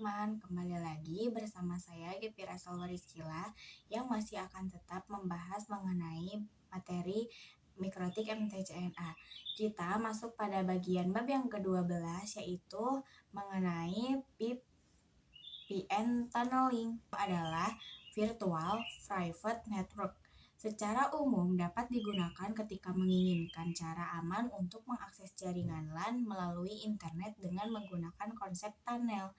teman-teman, kembali lagi bersama saya Gepira Salwariskila yang masih akan tetap membahas mengenai materi mikrotik MTCNA. Kita masuk pada bagian bab yang ke-12 yaitu mengenai VPN tunneling adalah Virtual Private Network. Secara umum dapat digunakan ketika menginginkan cara aman untuk mengakses jaringan LAN melalui internet dengan menggunakan konsep tunnel.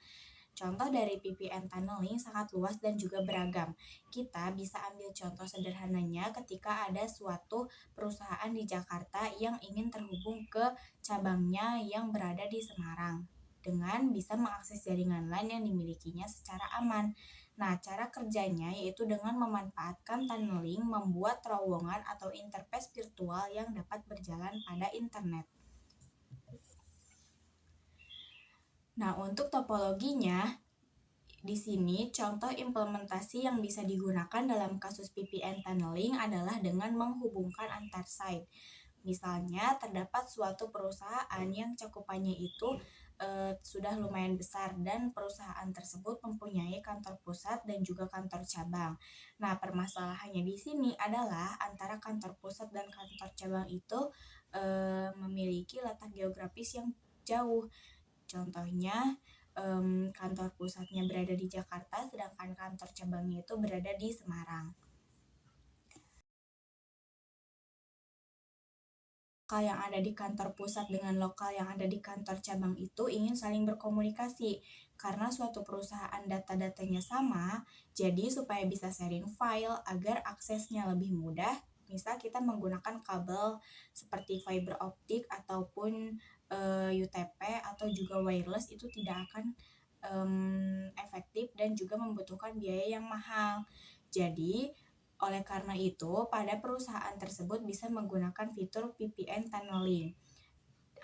Contoh dari VPN tunneling sangat luas dan juga beragam. Kita bisa ambil contoh sederhananya ketika ada suatu perusahaan di Jakarta yang ingin terhubung ke cabangnya yang berada di Semarang dengan bisa mengakses jaringan LAN yang dimilikinya secara aman. Nah, cara kerjanya yaitu dengan memanfaatkan tunneling membuat terowongan atau interface virtual yang dapat berjalan pada internet. Nah, untuk topologinya, di sini contoh implementasi yang bisa digunakan dalam kasus VPN tunneling adalah dengan menghubungkan antar site. Misalnya terdapat suatu perusahaan yang cakupannya itu sudah lumayan besar dan perusahaan tersebut mempunyai kantor pusat dan juga kantor cabang. Nah, permasalahannya di sini adalah antara kantor pusat dan kantor cabang itu memiliki letak geografis yang jauh. Contohnya kantor pusatnya berada di Jakarta sedangkan kantor cabangnya itu berada di Semarang. Lokal yang ada di kantor pusat dengan lokal yang ada di kantor cabang itu ingin saling berkomunikasi karena suatu perusahaan data-datanya sama, jadi supaya bisa sharing file agar aksesnya lebih mudah, misal kita menggunakan kabel seperti fiber optik ataupun UTP atau juga wireless itu tidak akan efektif dan juga membutuhkan biaya yang mahal. Jadi oleh karena itu, pada perusahaan tersebut bisa menggunakan fitur VPN tunneling.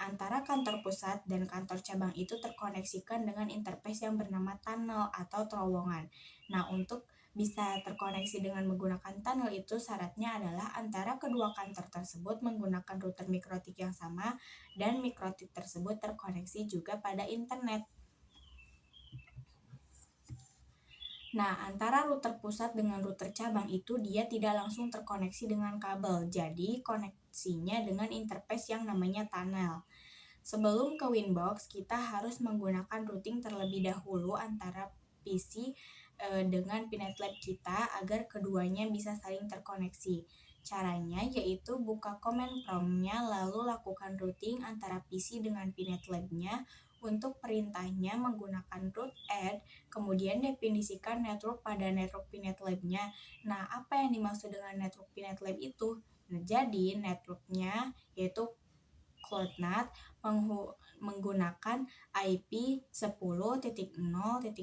Antara kantor pusat dan kantor cabang itu terkoneksikan dengan interface yang bernama tunnel atau terowongan. Nah, untuk bisa terkoneksi dengan menggunakan tunnel itu syaratnya adalah antara kedua kantor tersebut menggunakan router mikrotik yang sama dan mikrotik tersebut terkoneksi juga pada internet. Nah, antara router pusat dengan router cabang itu dia tidak langsung terkoneksi dengan kabel, jadi koneksinya dengan interface yang namanya tunnel. Sebelum ke Winbox, kita harus menggunakan routing terlebih dahulu antara PC dengan Pinet Lab kita agar keduanya bisa saling terkoneksi. Caranya yaitu buka command prompt-nya lalu lakukan routing antara PC dengan Pinet Lab-nya. Untuk perintahnya menggunakan root add, kemudian definisikan network pada network Pinet Lab-nya. Nah, apa yang dimaksud dengan network Pinet Lab itu? Nah, jadi networknya yaitu CloudNAT menggunakan IP 10.0.137.0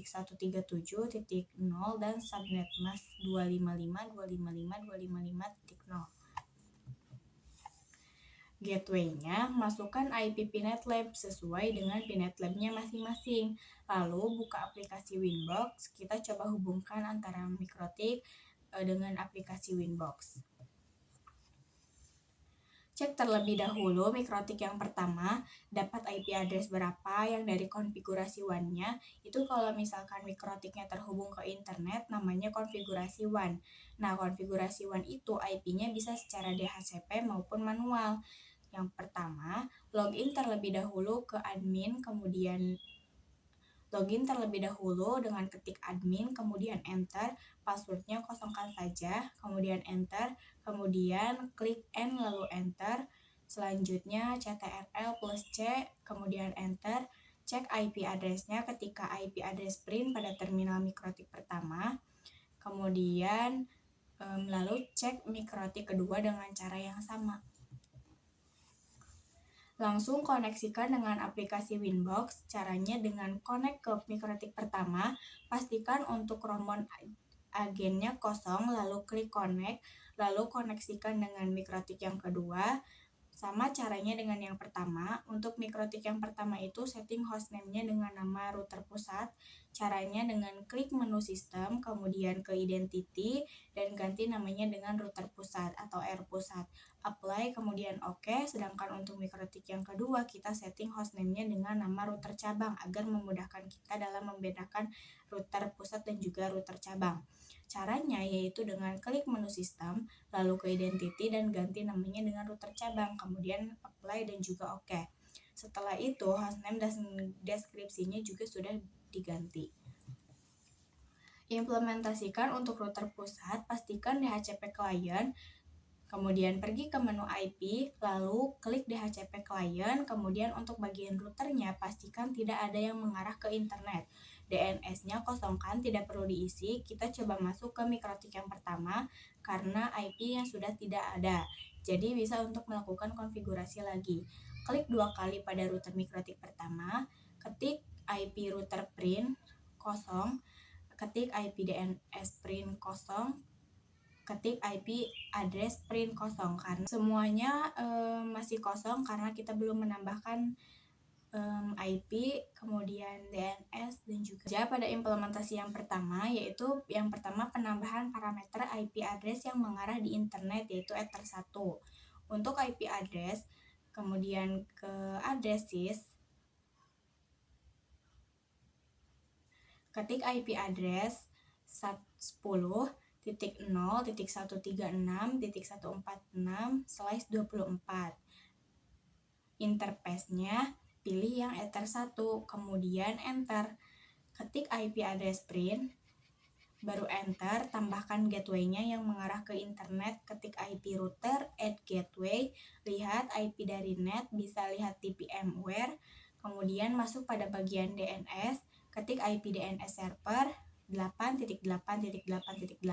dan subnet mask 255.255.255.0. Gateway-nya masukkan IP Pinet Lab sesuai dengan Pinet Lab-nya masing-masing. Lalu buka aplikasi Winbox, kita coba hubungkan antara mikrotik dengan aplikasi Winbox. Cek terlebih dahulu mikrotik yang pertama dapat IP address berapa yang dari konfigurasi WAN-nya. Itu kalau misalkan mikrotiknya terhubung ke internet namanya konfigurasi WAN. Nah, konfigurasi WAN itu IP-nya bisa secara DHCP maupun manual. Yang pertama, login terlebih dahulu ke admin, kemudian login terlebih dahulu dengan ketik admin, kemudian enter, passwordnya kosongkan saja, kemudian enter, kemudian klik N lalu enter, selanjutnya CTRL plus C, kemudian enter, cek IP address-nya ketika IP address print pada terminal mikrotik pertama, kemudian lalu cek mikrotik kedua dengan cara yang sama. Langsung koneksikan dengan aplikasi Winbox. Caranya dengan connect ke mikrotik pertama, pastikan untuk rombon agennya kosong, lalu klik connect, lalu koneksikan dengan mikrotik yang kedua. Sama caranya dengan yang pertama. Untuk mikrotik yang pertama itu setting hostname-nya dengan nama router pusat. Caranya dengan klik menu sistem, kemudian ke identity, dan ganti namanya dengan router pusat atau R pusat. Apply, kemudian OK. Sedangkan untuk mikrotik yang kedua, kita setting hostname-nya dengan nama router cabang agar memudahkan kita dalam membedakan router pusat dan juga router cabang. Caranya yaitu dengan klik menu sistem, lalu ke identity dan ganti namanya dengan router cabang, kemudian apply dan juga OK. Setelah itu hostname dan deskripsinya juga sudah diganti. Implementasikan untuk router pusat, pastikan DHCP client, kemudian pergi ke menu IP, lalu klik DHCP client, kemudian untuk bagian routernya pastikan tidak ada yang mengarah ke internet. DNS-nya kosongkan, tidak perlu diisi. Kita coba masuk ke mikrotik yang pertama karena IP yang sudah tidak ada. Jadi bisa untuk melakukan konfigurasi lagi. Klik 2 kali pada router mikrotik pertama, ketik IP router print kosong, ketik IP DNS print kosong, ketik IP address print kosong karena semuanya masih kosong karena kita belum menambahkan IP, kemudian DNS dan juga pada implementasi yang pertama, yaitu yang pertama penambahan parameter IP address yang mengarah di internet yaitu ether 1. Untuk IP address, kemudian ke addresses, ketik IP address 10.0.136.146/24. Interface-nya pilih yang ether 1, kemudian enter. Ketik IP address print, baru enter, tambahkan gateway-nya yang mengarah ke internet, ketik IP router, add gateway, lihat IP dari net, bisa lihat TPMware, kemudian masuk pada bagian DNS, ketik IP DNS server 8.8.8.8,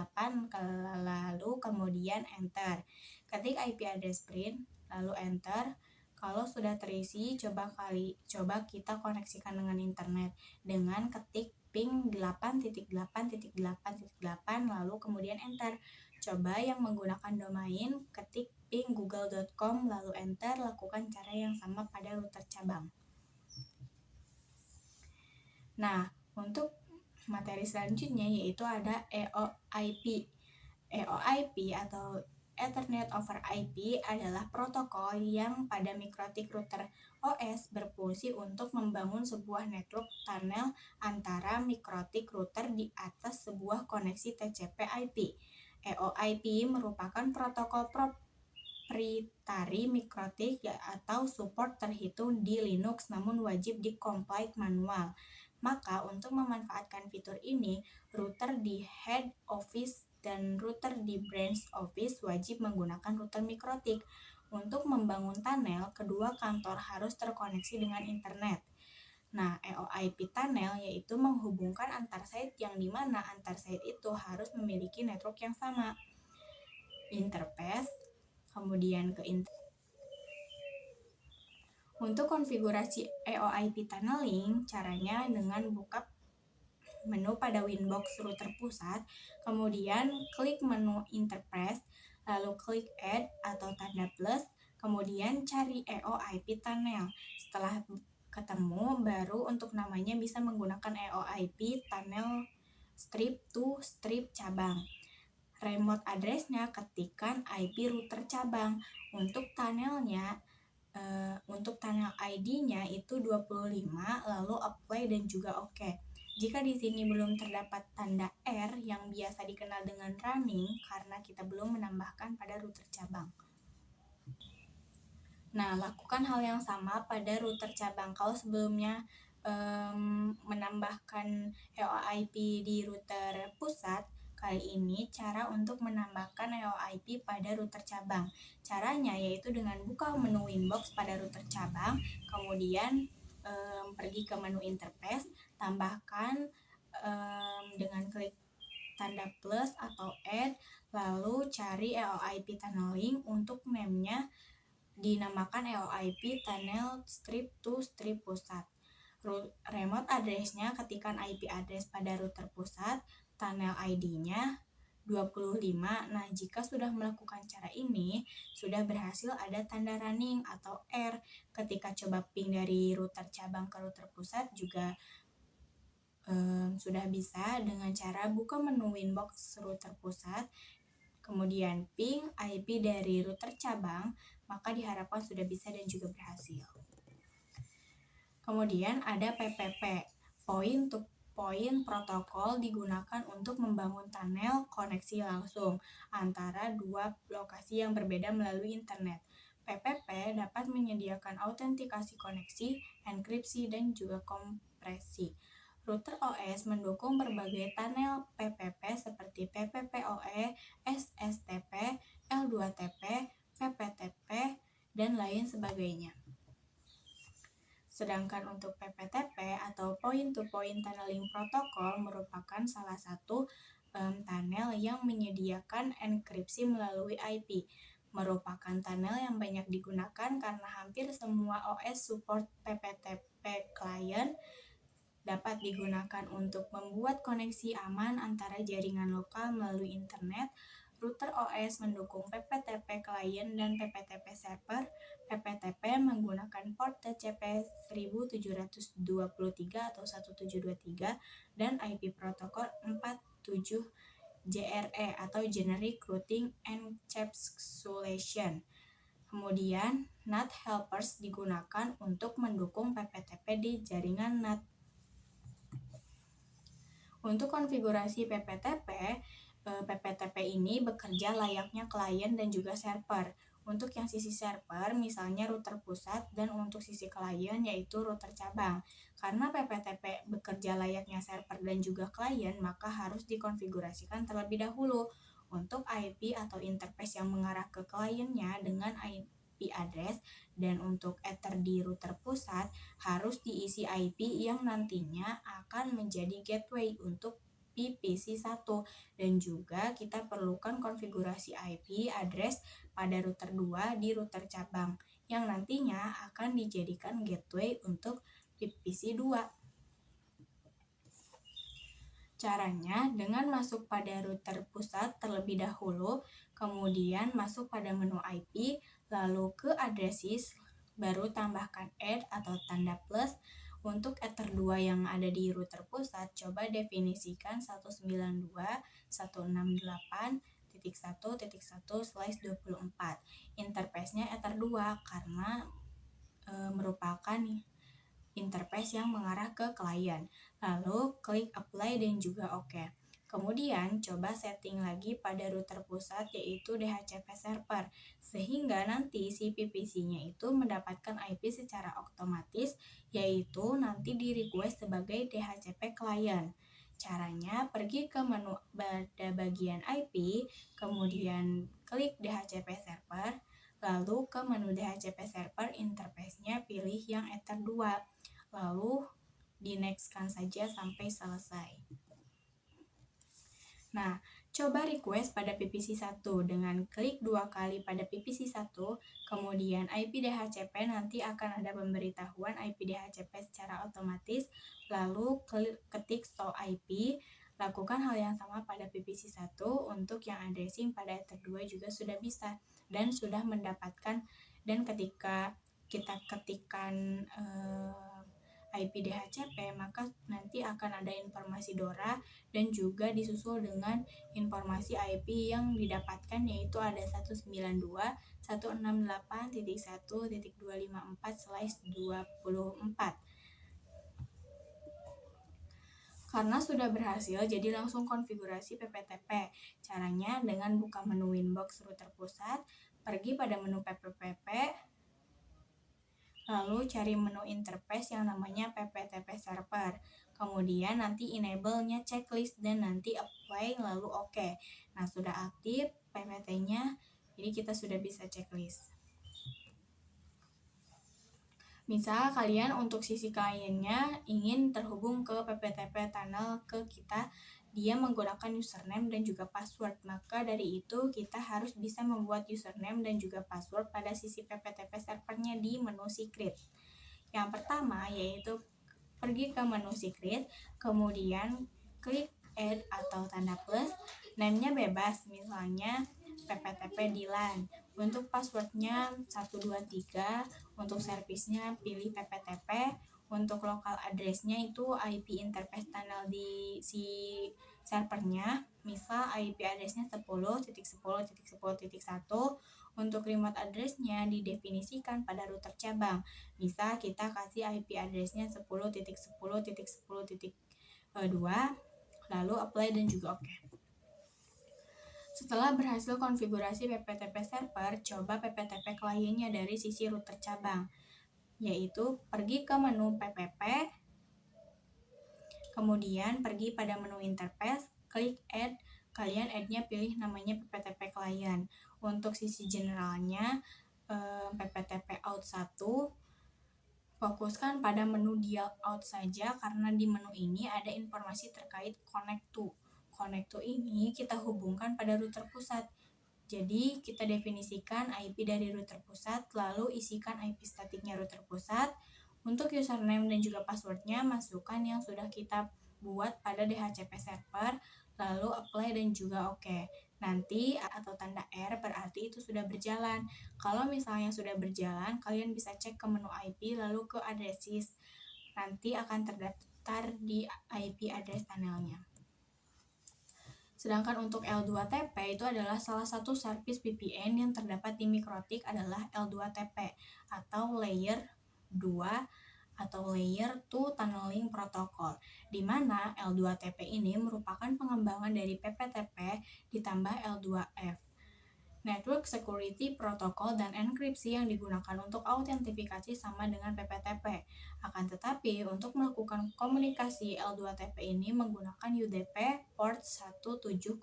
lalu kemudian enter. Ketik IP address print, lalu enter. Kalau sudah terisi, coba kita koneksikan dengan internet dengan ketik ping 8.8.8.8 lalu kemudian enter. Coba yang menggunakan domain, ketik ping google.com lalu enter, lakukan cara yang sama pada router cabang. Nah, untuk materi selanjutnya yaitu ada EOIP. EOIP atau Ethernet over IP adalah protokol yang pada mikrotik router OS berfungsi untuk membangun sebuah network tunnel antara mikrotik router di atas sebuah koneksi TCP/IP. EOIP merupakan protokol proprietary mikrotik atau support terhitung di Linux namun wajib di-compile manual. Maka untuk memanfaatkan fitur ini, router di head office dan router di branch office wajib menggunakan router mikrotik. Untuk membangun tunnel, kedua kantor harus terkoneksi dengan internet. Nah, EOIP tunnel yaitu menghubungkan antar site yang dimana antar site itu harus memiliki network yang sama. Interface, kemudian ke Untuk konfigurasi EOIP tunneling, caranya dengan buka menu pada Winbox router pusat, kemudian klik menu Interface, lalu klik Add atau tanda plus, kemudian cari EOIP tunnel. Setelah ketemu, baru untuk namanya bisa menggunakan EOIP tunnel strip to strip cabang. Remote address-nya ketikkan IP router cabang. Untuk tunnelnya, untuk tunnel ID-nya itu 25, lalu apply dan juga OK. Jika di sini belum terdapat tanda R yang biasa dikenal dengan running karena kita belum menambahkan pada router cabang. Nah, lakukan hal yang sama pada router cabang. Kalau sebelumnya menambahkan EOIP di router pusat, kali ini cara untuk menambahkan EOIP pada router cabang. Caranya yaitu dengan buka menu Winbox pada router cabang, kemudian pergi ke menu interface, tambahkan dengan klik tanda plus atau add, lalu cari EOIP tunneling. Untuk name-nya dinamakan EOIP tunnel strip to strip pusat. Remote address-nya ketikkan IP address pada router pusat, tunnel ID-nya 25. Nah, jika sudah melakukan cara ini, sudah berhasil ada tanda running atau R. Ketika coba ping dari router cabang ke router pusat juga sudah bisa dengan cara buka menu Winbox router pusat, kemudian ping IP dari router cabang, maka diharapkan sudah bisa dan juga berhasil. Kemudian ada PPP, point to point protokol, digunakan untuk membangun tunnel koneksi langsung antara dua lokasi yang berbeda melalui internet. PPP dapat menyediakan autentikasi koneksi, enkripsi, dan juga kompresi. Router OS mendukung berbagai tunnel PPP seperti PPPoE, SSTP, L2TP, PPTP, dan lain sebagainya. Sedangkan untuk PPTP atau Point to Point Tunneling Protocol merupakan salah satu tunnel yang menyediakan enkripsi melalui IP. Merupakan tunnel yang banyak digunakan karena hampir semua OS support PPTP client dapat digunakan untuk membuat koneksi aman antara jaringan lokal melalui internet. Router OS mendukung PPTP client dan PPTP server. PPTP menggunakan port TCP 1723 atau 1723 dan IP protokol 47 JRE atau Generic Routing Encapsulation. Kemudian, NAT helpers digunakan untuk mendukung PPTP di jaringan NAT. Untuk konfigurasi PPTP ini bekerja layaknya klien dan juga server. Untuk yang sisi server, misalnya router pusat, dan untuk sisi klien yaitu router cabang. Karena PPTP bekerja layaknya server dan juga klien, maka harus dikonfigurasikan terlebih dahulu. Untuk IP atau interface yang mengarah ke kliennya dengan IP address, dan untuk Ether di router pusat harus diisi IP yang nantinya akan menjadi gateway untuk PPC1, dan juga kita perlukan konfigurasi IP address pada router 2 di router cabang yang nantinya akan dijadikan gateway untuk PPC2. Caranya dengan masuk pada router pusat terlebih dahulu, kemudian masuk pada menu IP, lalu ke addresses, baru tambahkan add atau tanda plus. Untuk Ether 2 yang ada di router pusat, coba definisikan 192.168.1.1/24. Interface-nya Ether 2 karena merupakan interface yang mengarah ke klien. Lalu klik apply dan juga OK. Kemudian coba setting lagi pada router pusat yaitu DHCP server, sehingga nanti si PPC-nya itu mendapatkan IP secara otomatis, yaitu nanti di request sebagai DHCP client. Caranya pergi ke menu pada bagian IP, kemudian klik DHCP server, lalu ke menu DHCP server, interface-nya pilih yang Ether 2, lalu di next-kan saja sampai selesai. Nah, coba request pada PPC1 dengan klik 2 kali pada PPC1, kemudian IP DHCP nanti akan ada pemberitahuan IP DHCP secara otomatis, lalu ketik show IP, lakukan hal yang sama pada PPC1. Untuk yang addressing pada Ether 2 juga sudah bisa dan sudah mendapatkan, dan ketika kita ketikkan IP DHCP, maka nanti akan ada informasi DORA dan juga disusul dengan informasi IP yang didapatkan, yaitu ada 192.168.1.254/24. Karena sudah berhasil, jadi langsung konfigurasi PPTP. Caranya dengan buka menu Winbox router pusat, pergi pada menu PPTP, lalu cari menu interface yang namanya PPTP server. Kemudian nanti enable-nya checklist dan nanti apply lalu OK. Nah, sudah aktif PPT-nya, jadi kita sudah bisa checklist. Misal kalian untuk sisi kliennya ingin terhubung ke PPTP tunnel ke kita, dia menggunakan username dan juga password, maka dari itu kita harus bisa membuat username dan juga password pada sisi PPTP servernya di menu secret. Yang pertama yaitu pergi ke menu secret, kemudian klik add atau tanda plus, name-nya bebas, misalnya pptp Dilan. Untuk passwordnya 123, untuk servisnya pilih pptp, untuk local address-nya itu IP interface tunnel di si servernya, misal IP address-nya 10.10.10.1. Untuk remote address-nya didefinisikan pada router cabang. Misal kita kasih IP address-nya 10.10.10.2, lalu apply dan juga oke. Setelah berhasil konfigurasi pptp server, coba pptp kliennya dari sisi router cabang, yaitu pergi ke menu ppp, kemudian pergi pada menu interface, klik add, kalian add-nya pilih namanya pptp client. Untuk sisi generalnya pptp out 1, fokuskan pada menu dial out saja karena di menu ini ada informasi terkait connect to. Connect to ini kita hubungkan pada router pusat. Jadi kita definisikan IP dari router pusat, lalu isikan IP statiknya router pusat. Untuk username dan juga passwordnya masukkan yang sudah kita buat pada DHCP server, lalu apply dan juga oke. Nanti atau tanda R berarti itu sudah berjalan. Kalau misalnya sudah berjalan, kalian bisa cek ke menu IP lalu ke addresses. Nanti akan terdaftar di IP address tunnelnya. Sedangkan untuk L2TP itu adalah salah satu service VPN yang terdapat di MikroTik adalah L2TP atau Layer 2 atau Layer 2 Tunneling Protocol, di mana L2TP ini merupakan pengembangan dari PPTP ditambah L2F. Network Security Protocol dan enkripsi yang digunakan untuk autentifikasi sama dengan PPTP. Akan tetapi, untuk melakukan komunikasi L2TP ini menggunakan UDP port 1701.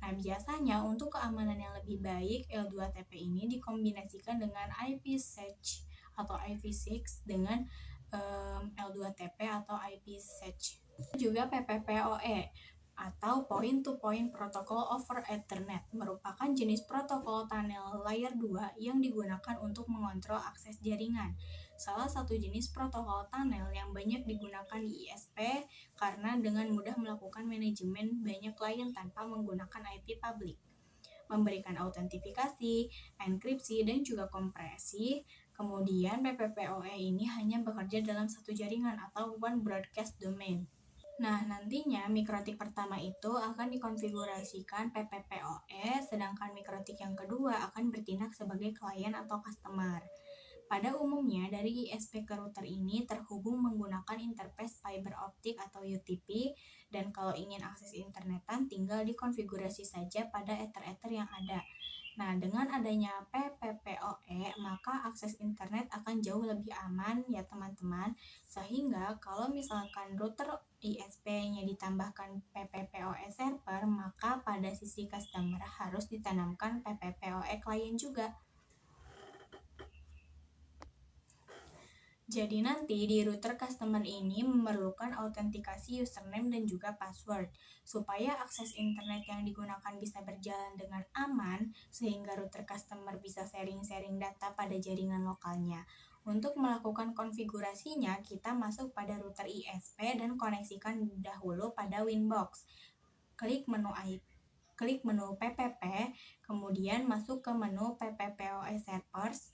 Nah, biasanya untuk keamanan yang lebih baik, L2TP ini dikombinasikan dengan IPsec atau IPsec dengan L2TP atau IPsec. Juga PPPoE atau Point-to-Point Protocol over Ethernet merupakan jenis protokol tunnel layer 2 yang digunakan untuk mengontrol akses jaringan. Salah satu jenis protokol tunnel yang banyak digunakan di ISP karena dengan mudah melakukan manajemen banyak klien tanpa menggunakan IP public, memberikan autentifikasi, enkripsi, dan juga kompresi. Kemudian PPPoE ini hanya bekerja dalam satu jaringan atau one broadcast domain. Nah, nantinya MikroTik pertama itu akan dikonfigurasikan PPPoE, sedangkan MikroTik yang kedua akan bertindak sebagai klien atau customer. Pada umumnya, dari ISP ke router ini terhubung menggunakan interface fiber optik atau UTP, dan kalau ingin akses internetan tinggal dikonfigurasi saja pada ether-ether yang ada. Nah, dengan adanya PPPoE, maka akses internet akan jauh lebih aman ya teman-teman, sehingga kalau misalkan router ISP-nya ditambahkan PPPoE server, maka pada sisi customer harus ditanamkan PPPoE client juga. Jadi nanti di router customer ini memerlukan autentikasi username dan juga password supaya akses internet yang digunakan bisa berjalan dengan aman sehingga router customer bisa sharing-sharing data pada jaringan lokalnya. Untuk melakukan konfigurasinya, kita masuk pada router ISP dan koneksikan dahulu pada Winbox. Klik menu PPP, kemudian masuk ke menu PPPoE Servers.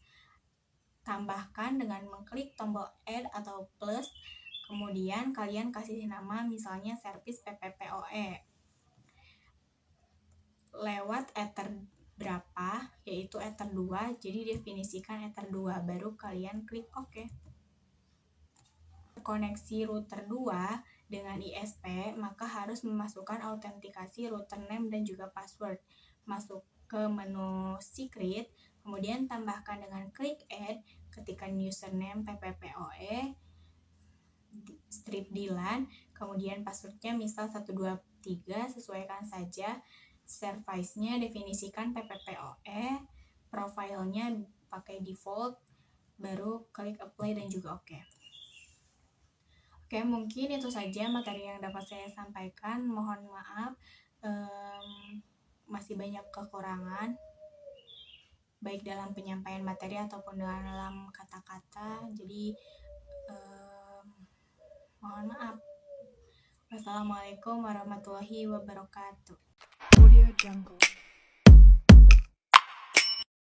Tambahkan dengan mengklik tombol add atau plus, kemudian kalian kasih nama misalnya service PPPoE. Lewat ether berapa, yaitu ether 2, jadi definisikan ether 2, baru kalian klik OK. Koneksi router 2 dengan ISP, maka harus memasukkan autentikasi router name dan juga password. Masuk ke menu secret, kemudian tambahkan dengan klik add, ketikkan username PPPoE, strip Dilan, kemudian passwordnya misal 123, sesuaikan saja. Service-nya definisikan PPPoE, profilnya pakai default, baru klik apply dan juga OK. Oke, mungkin itu saja materi yang dapat saya sampaikan. Mohon maaf, masih banyak kekurangan, baik dalam penyampaian materi ataupun dalam kata-kata. Jadi, mohon maaf. Wassalamualaikum warahmatullahi wabarakatuh. Audio Jungle.